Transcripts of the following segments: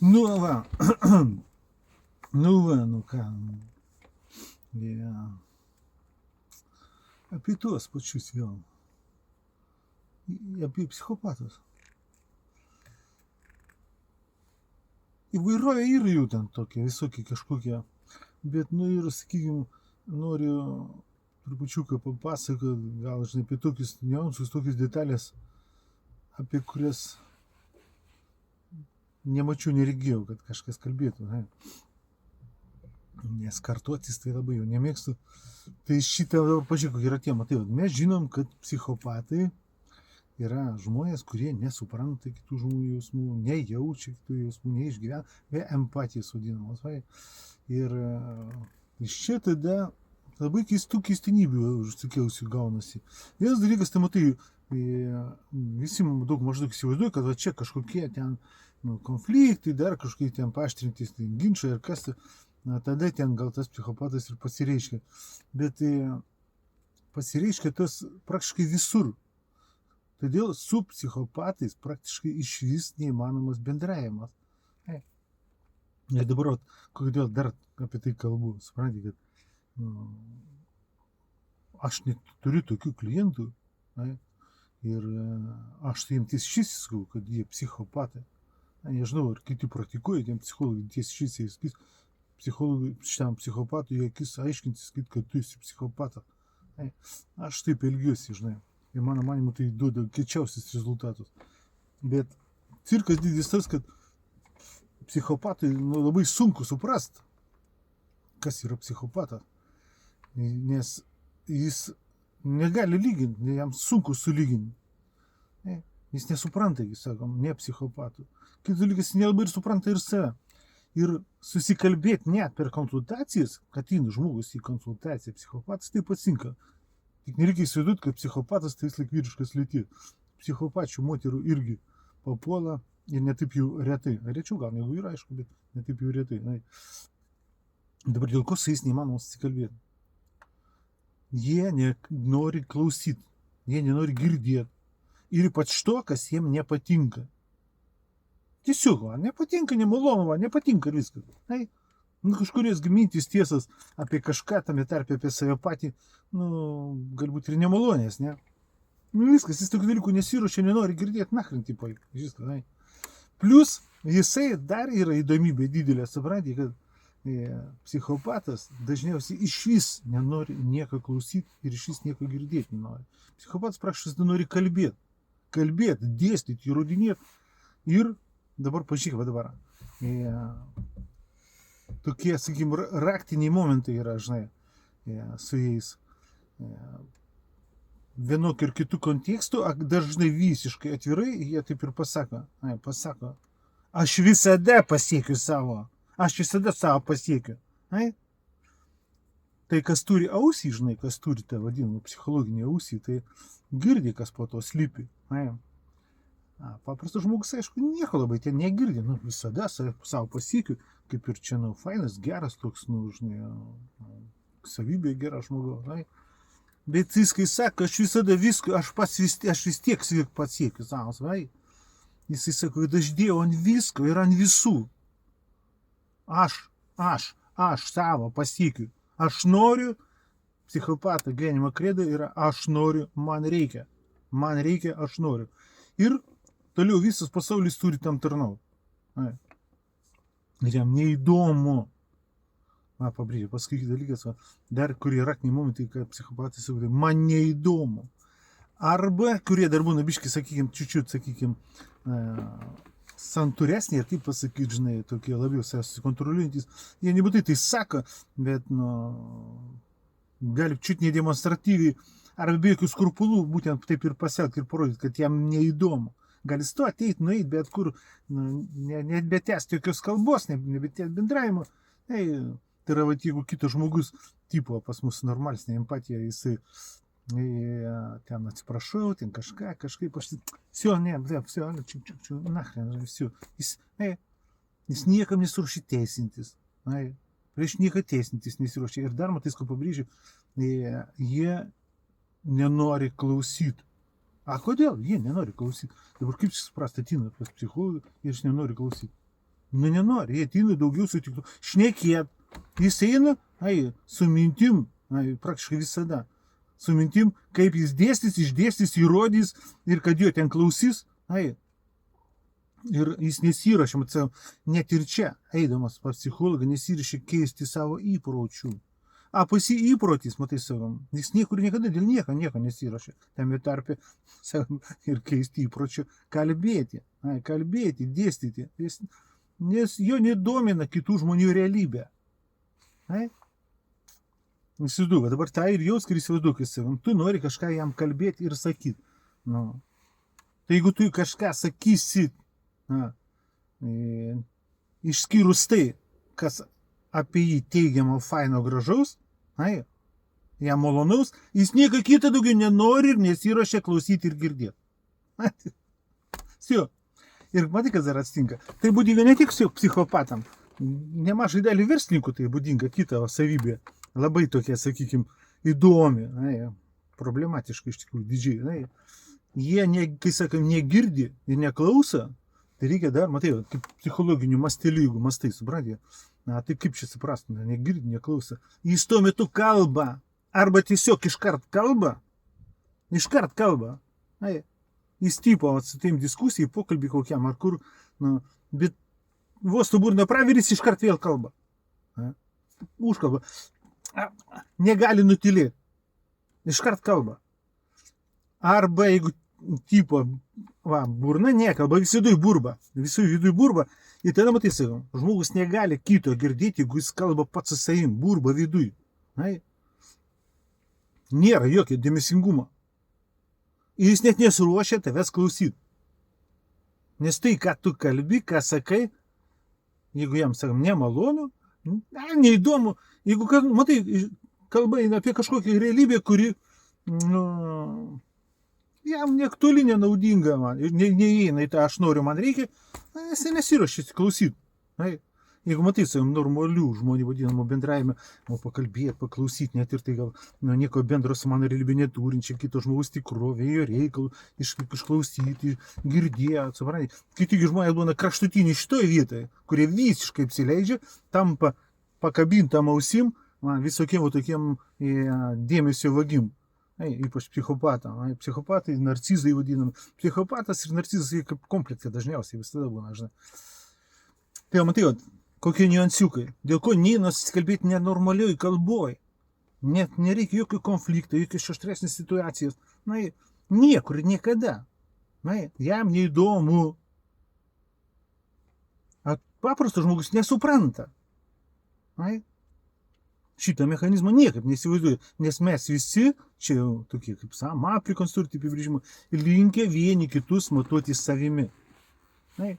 Nu va, nu ką. Apie tuos pačius vėl. Apie psichopatus. Įvairovė yra jų ten tokie, visokie kažkokie. Bet, ir, sakykime, noriu trupučiuką papasakoti, gal, apie tokius niuansus, tokias detalės, apie kurias nemačiau, neregėjau, kad kažkas kalbėtų. Nes kartuotis tai labai jau nemėgstu. Tai šitą, pažiūrėk, kokia yra tema. Tai mes žinom, kad psichopatai yra žmonės, kurie nesupranta kitų žmonių jausmų, nejaučia kitų jausmų, neišgyvena, be empatijos vadinamos. Ir iš čia tada labai keistų keistenybių užsikėlusių gaunasi. Vienas dalykas, tai matai, visi daug maždaug įsivaizduoja, kad va čia kažkokie ten konfliktai, dar kažkokie ten paaštrintis ginčai ir kas, tada ten gal tas psichopatas ir pasireiškia. Bet pasireiškia tas praktiškai visur. Todėl su psichopatais praktiškai išvis neįmanomas bendravimas. Ir dabar, kodėl dar apie tai kalbu, suprantate, kad aš net turiu tokių klientų, ir aš tai jiems tiesiai sakau, kad jie psichopatai. Nežinau, ar kiti praktikuoja, tiem psichologai tiesiai sakys, šitam psichopatui į akis aiškintis, kad tu esi psichopatas. Aš taip elgiuosi, žinai. Ir mano manimu tai duoda kečiausius rezultatus. Bet cirkas didis tas, kad psichopatai labai sunku suprast, kas yra psichopatas. Nes jis negali lyginti, jam sunku sulyginti. Jis nesupranta, jis sakom, ne psichopatų. Kitas dalykas, nelabai ir supranta ir save. Ir susikalbėti net per konsultacijas, kad ateina žmogus į konsultaciją, psichopatas taip atsinka. Tik nereikia įsivaizduoti, kad psichopatas tai vis laik vyriškas lytis. Psichopačių moterų irgi papuola ir netaip jau retai. Rečiau gal negu yra, aišku, bet netaip jau retai. Dabar dėl ko su jais neįmanoma susikalbėti? Jie nenori klausyti, jie nenori girdėti. Ir ypač to, kas jiems nepatinka. Tiesiog, nepatinka, nemalonu, nepatinka ir viskas. Kažkurios mintys tiesas apie kažką, tame tarpe apie save patį, galbūt ir nemalonės, ne? Viskas, jis tokių dalykų nesiruošia, nenori girdėti, nachrin, tipo, žinai. Plus, jisai dar yra įdomybė didelė, supranti, kad psichopatas dažniausiai išvis nenori nieko klausyti ir išvis nieko girdėti nenori. Psichopatas praktiškai nenori kalbėti, dėstyti, įrodinėti. Ir dabar pažiūrėk, dabar. Tokie, sakykime, raktiniai momentai yra, žinai, su jais. Vienokį ir kitų kontekstų, dažnai visiškai atvirai, jie taip ir pasako, aš visada pasiekiu savo, pasiekiu. Tai kas turi ausį, žinai, kas turi tą vadinamą psichologinį ausį, tai girdi, kas po to slypi. Paprastas žmogus, aišku, nieko labai ten negirdi, visada savo pasiekiu, kaip ir čia, fainas, geras toks, žinai, savybė gera žmogaus, bet jis, kai sako, aš visada viską, aš vis tiek pasiekiu savo, jisai sako, kad aš dėjau ant visko ir ant visų. Aš savo pasiekiu, aš noriu, psichopato gyvenimo kredo yra, aš noriu, man reikia, aš noriu. Ir toliau visas pasaulis turi tam tarnauti. Ir jam neįdomu. Pabrėžiu, paskui dalykas, dar kurie raktiniai momentai, kad psichopatai sako, man neįdomu. Arba, kurie dar būna biški, sakykime, čiučiut, santūresnė, ir kaip pasakyti, žinai, tokie labiau susikontroliuojantys. Jie nebūtai tai sako, bet, gali čiut nedemonstratyviai, arba be jokių skrupulų, būtent taip ir pasielgti ir parodyti, kad jam neįdomu. Gali su to ateiti, nueiti, bet kur, nebetęsti jokios kalbos, nebetęsti bendravimo. Tai yra, jeigu kitas žmogus, tipo, pas mus normalesnė empatija, jisai ten atsiprašau, ten kažkaip, aš jis niekam nesiruošia teisintis, prieš nieką teisintis nesiruošia. Ir dar matai, ko pabrėžiu, jie nenori klausyti. A kodėl? Jie nenori klausyti. Dabar kaip suprasti, ateina pas psichologą ir jis nenori klausyti. Nu nenori, jie ateina daugiau sutiktų. Šnekėt. Jis eina, su mintim, praktiškai visada. Su mintim, kaip jis dėstys, išdėstys, įrodys ir kad jo ten klausys. Ir jis nesirašė, net ir čia, eidamas pas psichologą, nesirašė keisti savo įpročių. A pas jį įprotis, matai savam, jis niekur niekada dėl nieko nesirašė. Tame tarpe ir keisti įpročių kalbėti, dėstyti, nes jo nedomina kitų žmonių realybė. Įsivaizduoju, dabar tai ir jaus, kai įsivaizduoju savam, tu nori kažką jam kalbėti ir sakyti. Tai jeigu tu kažką sakysi, išskyrus tai, kas apie jį teigiamo, faino, gražaus, jam malonaus, jis nieko kitą daugiau nenori ir nesiruošia klausyti ir girdėti. Ir matai, kas dar atsitinka. Tai būdinga ne tik psichopatam, nemažai dalį verslininkų tai būdinga kita savybė. Labai tokia, sakykime, įdomi, problematiška iš tikrųjų, didžiai. Jie, kai sakėm, negirdi ir neklauso, tai reikia dar, matai, kaip psichologinių mastelių, jeigu mastai, suprantate. Tai kaip čia suprastume, negirdi, neklauso. Jis tuo metu kalba, arba tiesiog iškart kalba. Jis tipo, su tiem diskusijai, pokalbį kokiam, ar kur, bet vos tu burną praviris, iškart vėl kalba. Užkalba. Negali nutilėti. Iškart kalba. Arba jeigu tipo, burna nekalba, visudui burba. Ir tada matai savam, žmogus negali kito girdėti, jeigu jis kalba pats su savim, burba viduj. Nėra jokio dėmesingumo. Ir jis net nesiruošia tavęs klausyti. Nes tai, ką tu kalbi, ką sakai, jeigu jam, sakam, nemalonu, neįdomu, jeigu, matai, kalba eina apie kažkokią realybę, kuri, jam neaktuali, nenaudinga man, neįeina į tą aš noriu, man reikia, jis nesiruošia klausyti. Jeigu matai savim normalių žmonių vadinamų bendravime, pakalbėti, paklausyti, net ir tai gal nieko bendro su mano realybė neturinčia, kito žmogaus tikrovė, jo reikalų, išklausyti, girdėti, suprantate. Kiti žmonės būna kraštutiniai šitoje vietoje, kurie visiškai apsileidžia, tampa pakabintam ausim, visokiem tokiem dėmesio vagim. Ypač psichopatam. Psichopatai, narcizai vadinami. Psichopatas ir narcizas kaip kompleksai dažniausiai visada būna, žinai. Tai matai, kokie niuansiukai. Dėl ko neina susikalbėti nenormalioj kalboj. Net nereikia jokio konflikto, jokios aštresnės situacijos. Niekur, niekada. Jam neįdomu. Paprastas žmogus nesupranta. Šitą mechanizmą niekaip nesivaizduoju, nes mes visi, čia jau tokie kaip Apri konstruktyviai apibrėžimai, linkę vieni kitus matuoti savimi. Ir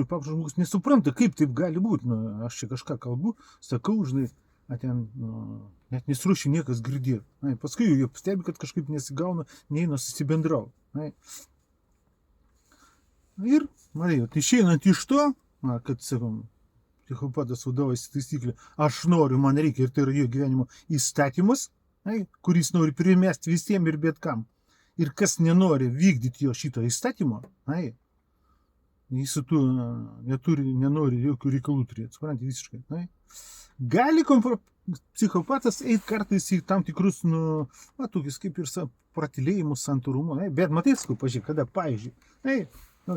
paprastas žmogus nesupranta, kaip taip gali būti. Aš čia kažką kalbu, sakau, žinai, net nesiruošia niekas girdėti. Paskui jie stebi, kad kažkaip nesigauna, neina susibendrauti. Ir, matai, išeinant iš to, kad, sakom, psichopatas vadovaujasi taisyklė, aš noriu, man reikia, ir tai yra jo gyvenimo įstatymas, kuris nori primesti visiems ir bet kam. Ir kas nenori vykdyti jo šito įstatymo, jis su tuo nenori jokių reikalų turėti, suprantate, visiškai. Gali psichopatas eiti kartais į tam tikrus, tokius kaip ir pratilėjimus, santūrumo, bet matai, pažiūrėk, kada, pavyzdžiui,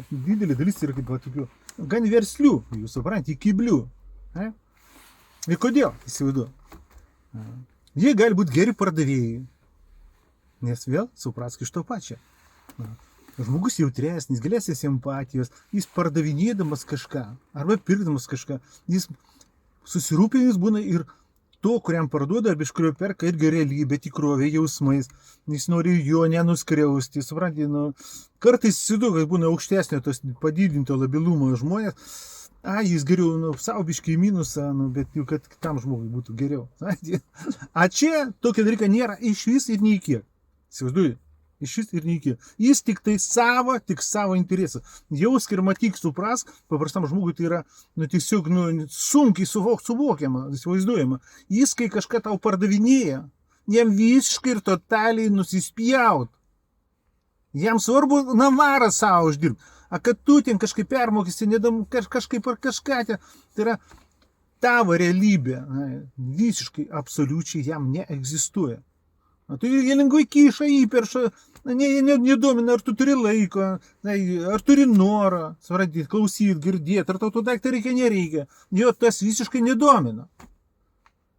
didelė dalis yra kaip tokių gan verslių, jūs suprantate, kiblių. Ir kodėl, įsivaizduoju? Jie gali būti geri pardavėjai, nes vėl suprask iš to pačio. Žmogus jautresnis, galėsės empatijos, jis pardavinėdamas kažką, arba pirkdamas kažką, jis susirūpinęs būna ir to, kuriam parduoda, arba iš kurio perka irgi realybė, tikrovė, jausmais. Jis nori jo nenuskriausti, suprantate, kartais įsivaizduoju, kad būna aukštesnio tos padidinto labilumo žmonės, jis geriau savo biškį į minusą, bet jau kad kitam žmogui būtų geriau. A čia tokio dalyko nėra iš vis ir nei kiek. Įsivaizduoju, iš vis ir nei kiek. Jis tik savo interesą. Jausk ir matyk, suprask, paprastam žmogui tai yra tiesiog sunkiai suvokiama, įsivaizduojama. Jis, kai kažką tau pardavinėja, jam visiškai ir totaliai nusispjaut. Jam svarbu navarą savo uždirbti. A kad tu ten kažkaip permokysi, kažkaip ar kažką ten. Tai yra tavo realybė. Visiškai, absoliučiai jam neegzistuoja. Tai jie lengvai kyša, įperša, nedomina, ar tu turi laiko, ar turi norą, supranti, klausyti, girdėti, ar tau tų daiktų reikia, nereikia. Jo tas visiškai nedomina.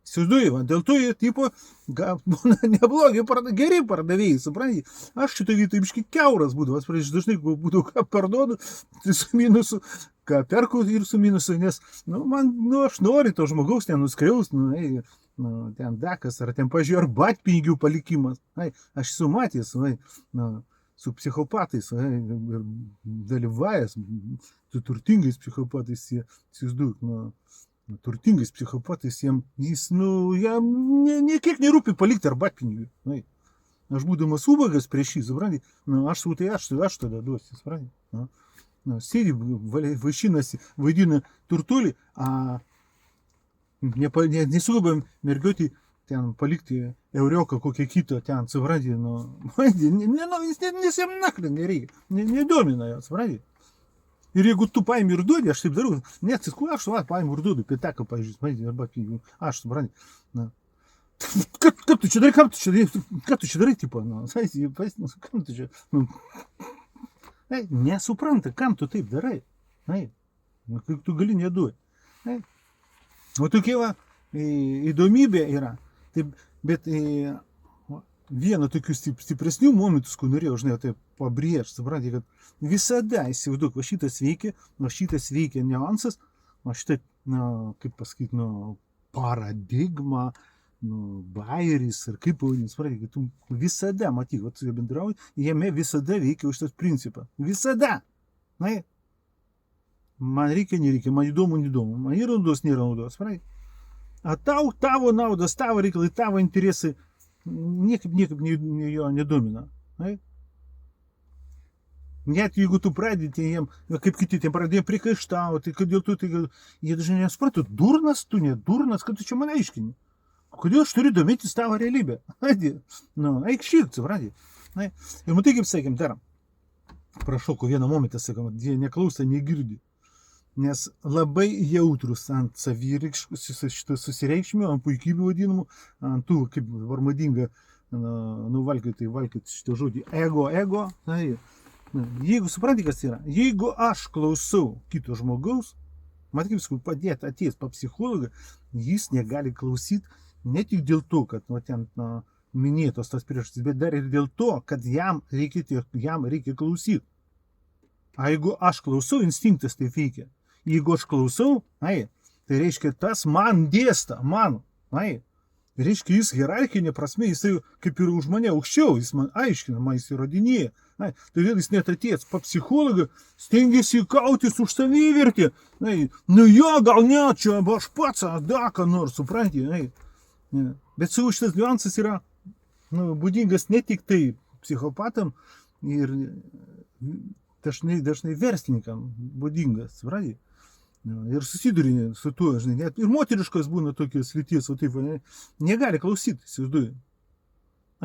Įsivaizduoju, dėl to jie, tipo, būna neblogi, geri pardavėjai, supranti. Aš šitą vietą biškai kiauras būdavau, aš dažnai būdavau, ką parduodu, tai su minusu, ką perku ir su minusu, nes, aš noriu to žmogaus ten nuskriaus, ten dakas, ar ten, pažiūrėjau, ar batpinigių palikimas. Aš esu matęs, su psichopatais, ir dalyvavęs, su turtingais psichopatais, įsivaizduoju, turtingais psichopatais, jis, jam niekiek nerūpi palikti ar batpinigių. Aš būdamas ubagas prieš jį, supranti, aš tada duosiu, supranti. Sėdi, vaišinasi, vaidina turtulį, nesugebam mergiotį ten palikti eurioką kokią kitą ten, supranti, nes jam naklin nereikia, nedomina jo, supranti. Ir jeigu tu paimi ir duodi, aš taip darau, neatsiskuoju, aš paimi ir duodu, pėteką, pavyzdžiui, arba pinigų, aš, supranti. Kaip tu čia darai, ką tu čia darai, tipo, kam tu čia, nesupranta, kam tu taip darai, kaip tu gali neduoti. O tokia įdomybė yra, bet vieną tokių stipresnių momentus, kur norėjau, žinai, tai pabrėžti, supranti, kad visada įsivaizduok, va šitas veikia niuansas, va šitą, kaip pasakyti, paradigma, bajeris, ar kaip pavadinti, supranti, kad tu visada, matyk, va tu bendrauji, jame visada veikia už tas principą. Visada! Man reikia, nereikia, man įdomu, neįdomu, man yra naudos, nėra naudos, supranti. A tavo naudos, tavo reikalai, tavo interesai, niekaip jo nedomina. Net jeigu tu pradėti jiem, kaip kiti, ten pradėjo prikaištauti, kodėl tu, jie dažnai nesuprantu, durnas tu, nedurnas, kad tu čia man aiškini. Kodėl aš turiu domėtis tavo realybę? Eik šyk, supranti. Ir matai, kaip sakėm, dar, prašoku vieną momentą, sakėm, jie neklauso, negirdi. Nes labai jautrus ant šito susireikšmio, ant puikybių vadinamų, ant tų, kaip dabar madinga, valkyti šitą žodį, ego. Jeigu supranti, kas yra, jeigu aš klausau kito žmogaus, man kaip sakau, padėti atėjęs pa psichologą, jis negali klausyti ne tik dėl to, kad ten minėtos tas priežastys, bet dar ir dėl to, kad jam reikia klausyti. A jeigu aš klausau, instinktas taip veikia. Jeigu aš klausau, tai reiškia, tas man dėsta, reiškia, jis hierarchinė prasme, jis kaip ir už mane aukščiau, jis man aiškina, man jis įrodinėja. Todėl jis net atėjęs pa psichologą, stengiasi kautis už savivertį. Gal ne, čia aš pats, ką nors, supranti. Bet savo šitas niuansas yra būdingas ne tik tai psichopatam ir dažnai verslininkam būdingas, supranti. Ir susidurinė su tuo, žinai, net ir moteriškas būna tokios lyties, o taip, negali klausyti, įsivaizduoju.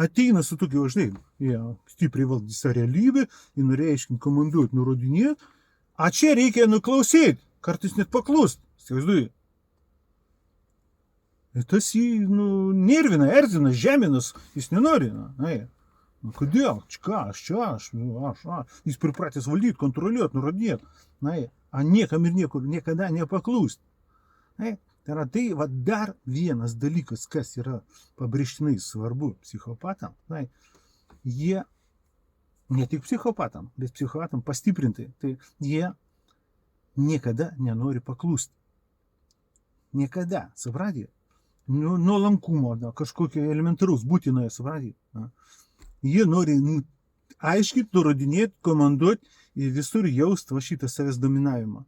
Ateina su tokiu, žinai, jie stipriai valdys realybę, jie norėjo aiškinti, komanduoti, nurodinėti, a čia reikia nuklausyti, kartais net paklust, įsivaizduoju. Ir tas jį, nervina, erzina, žeminas, jis nenori, kodėl, aš, jis pripratęs valdyti, kontroliuoti, nurodinėti, a niekam ir niekur niekada nepaklūst. Tai va dar vienas dalykas, kas yra pabrėžtinai svarbu psichopatam, jie, ne tik psichopatam, bet psichopatam pastiprintai, tai jie niekada nenori paklūsti. Niekada, supratė? Nuolankumo, kažkokio elementaraus būtinoje, supratė? Jie nori aiškiai nurodinėti, komanduoti ir visur jausti va šitą savęs dominavimą.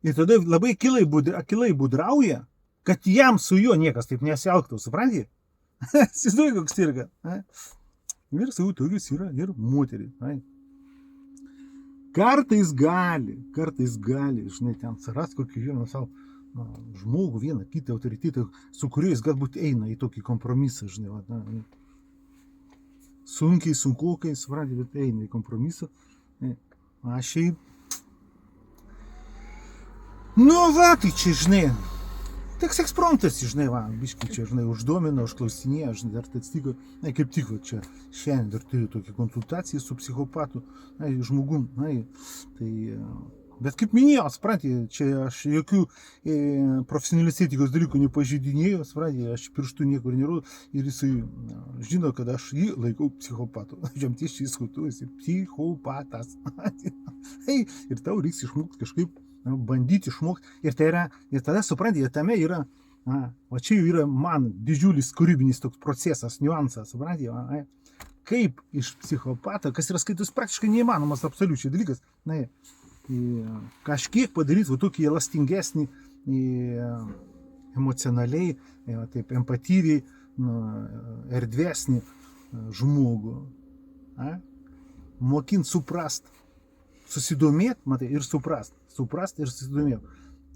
Ir tada labai akilai budrauja, kad jam su juo niekas taip nesielgtų, supranti? Įsivaizduoju, koks irga. Ir savo tokius yra ir moterį. Kartais gali, žinai, ten saras kokį vieną savo žmogų, vieną kitą autoritetą, su kuriuo jis galbūt eina į tokį kompromisą, žinai. sunkiai, sunkukai, suprantate, bet eina į kompromisą. Aš šiaip... Nu va, tai čia, žinai, toks ekspromtas, žinai, va, biškai čia, žinai, uždomino, užklausinėjo, žinai, dar tai atsitiko, na, kaip tik, va, čia šiandien dar turiu tokią konsultaciją su psichopatu, na, žmogum, na, tai, bet kaip minėjau, suprantate, čia aš jokių profesionalios etikos dalykų nepažeidinėjau, suprantate, aš pirštų niekur nerodau ir jisai žino, kad aš jį laikau psichopatu, jam tiesiai skautu, jisai psichopatas, ir tau reiks išmokti kažkaip, bandyti išmokti. Ir tai yra, ir tada suprantate, tame yra, o čia jau yra man didžiulis kūrybinis toks procesas, niuansas, suprantate, kaip iš psichopato, kas yra skaitus praktiškai neįmanomas absoliučiai dalykas, na, kažkiek padaryti va tokį elastingesnį, emocionaliai, taip, empatyviai, erdvesnį žmogų, mokint suprast, susidomėt, matai, ir suprast ir susidomėt.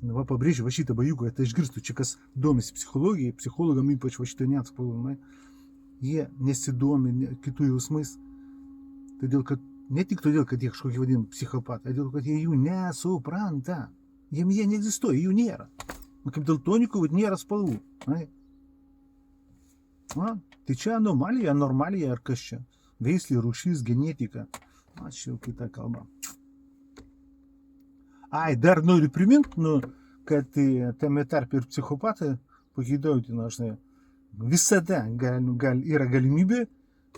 Va, pabrėžiu, va šitą bajuką, tai išgirstų, čia kas domisi psichologijai, psichologam ypač va šitą neatspalvą, jie nesidomi kitų jausmais, todėl, kad, ne tik todėl, kad jie kažkokį vadinam psichopatą, todėl, kad jie jų nesupranta, jie neegzistuoja, jų nėra. Kaip daltonikų, nėra spalvų. Tai čia anomalija, ar kas čia? Veislė, rūšis, genetika. Čia jau kita kalba. Dar noriu priminti, kad tame tarp ir psichopatai pageidautina, žinai, visada yra galimybė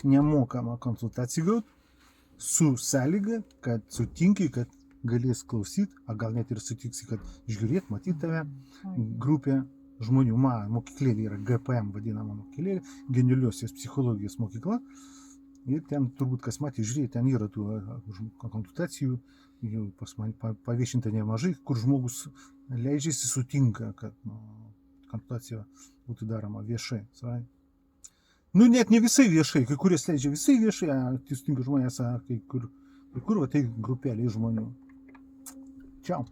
nemokamą konsultaciją gauti su sąlyga, kad sutinki, kad galės klausyti, gal net ir sutiksi, kad žiūrėt, matyti tave grupė žmonių. Mokyklėlė yra GPM vadinama mokyklėlė, genialiosios psichologijos mokykla. Ir ten turbūt kas matė, žiūrėjai, ten yra tų konsultacijų, jau pas man paviešinta nemažai, kur žmogus leidžiasi, sutinka, kad konsultacija būtų daroma viešai. Net ne visai viešai, kai kurie leidžia visai viešai, tai sutinka žmonės, kai kur va tai grupelė žmonių. Čiau.